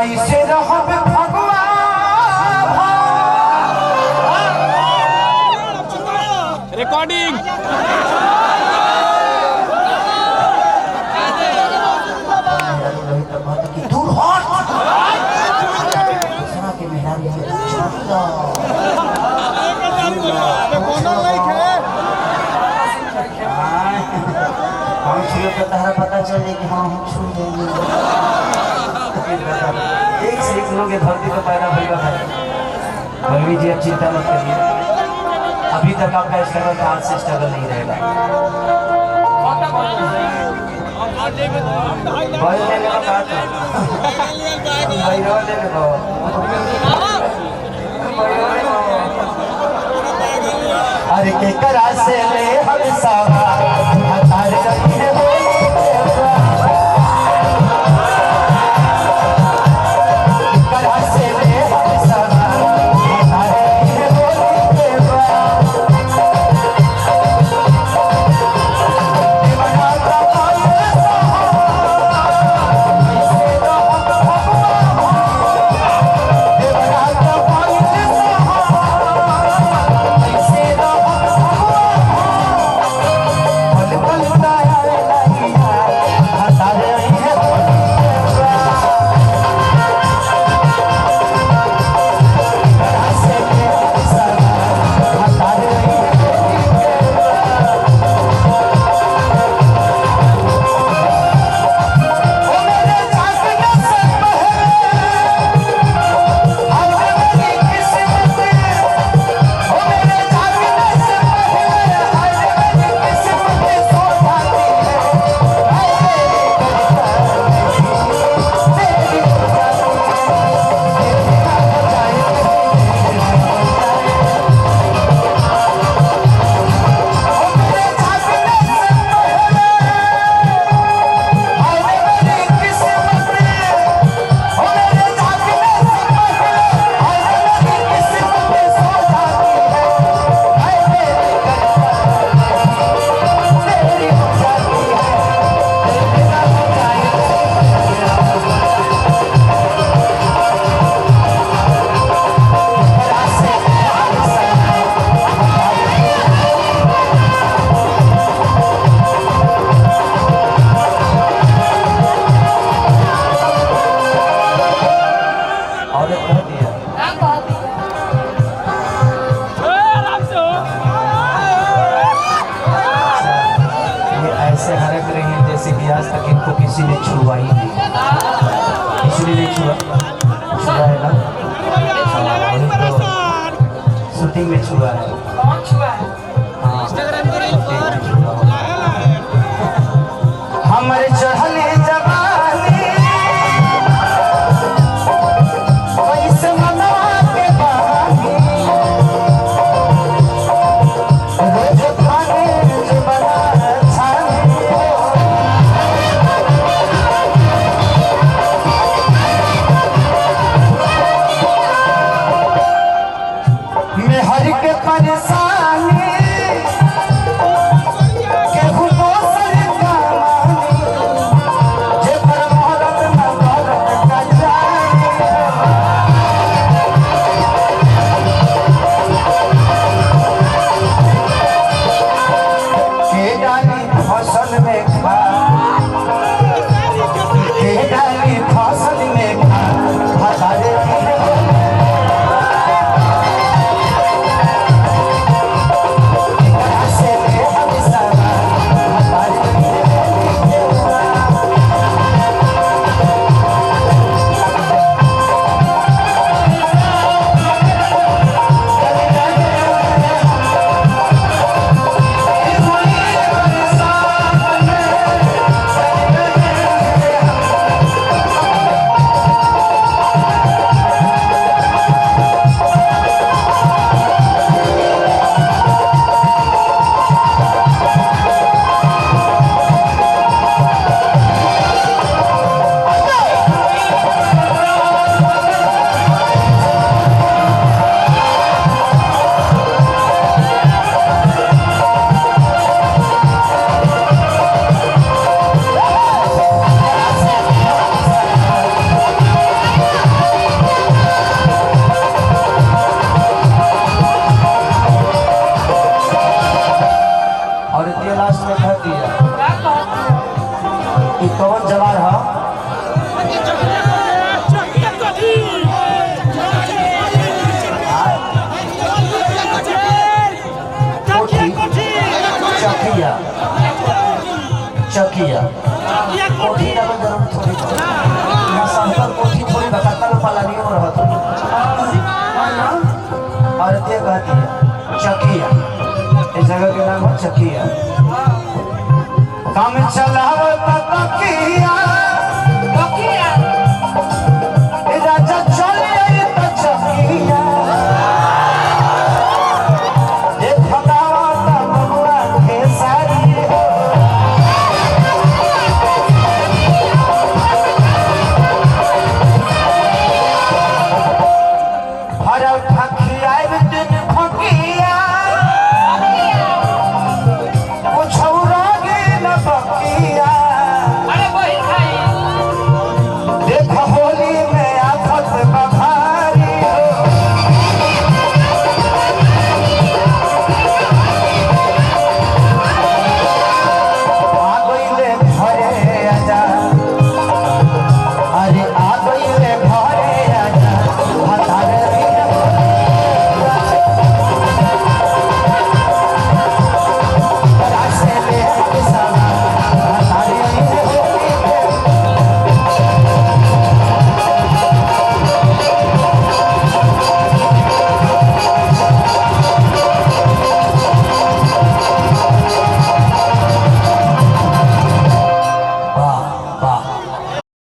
कैसे रहब भगवान रिकॉर्डिंग दूर हट दूसरा के मेहरानी में हम छुए तो तारा पता चले कि हाँ हम छू जाएंगे। एक से एक लोग धरती पर पैदा होगा भाई। बलवी जी अब चिंता मत करिए, अभी तक आपका स्ट्रगल आज से स्ट्रगल नहीं रहेगा। अरे के करा से ले हम सावा हतार रही है जैसे कि आज तक इनको किसी ने छुआ ही नहीं, किसी ने नहीं छुआ है ना। शूटिंग में छुआ है, कौन छुआ है? हमारे चढ़ले जवानी वैसे मनवा के बहानी रोज खाने जो बना हर के परेशानी कोठी डबल जरूर थोड़ी ना संतर कोठी थोड़ी बकतल पालानी और रहत और ते कहती है चकिया इस जगह के नाम है चकिया काम चलावत तकिया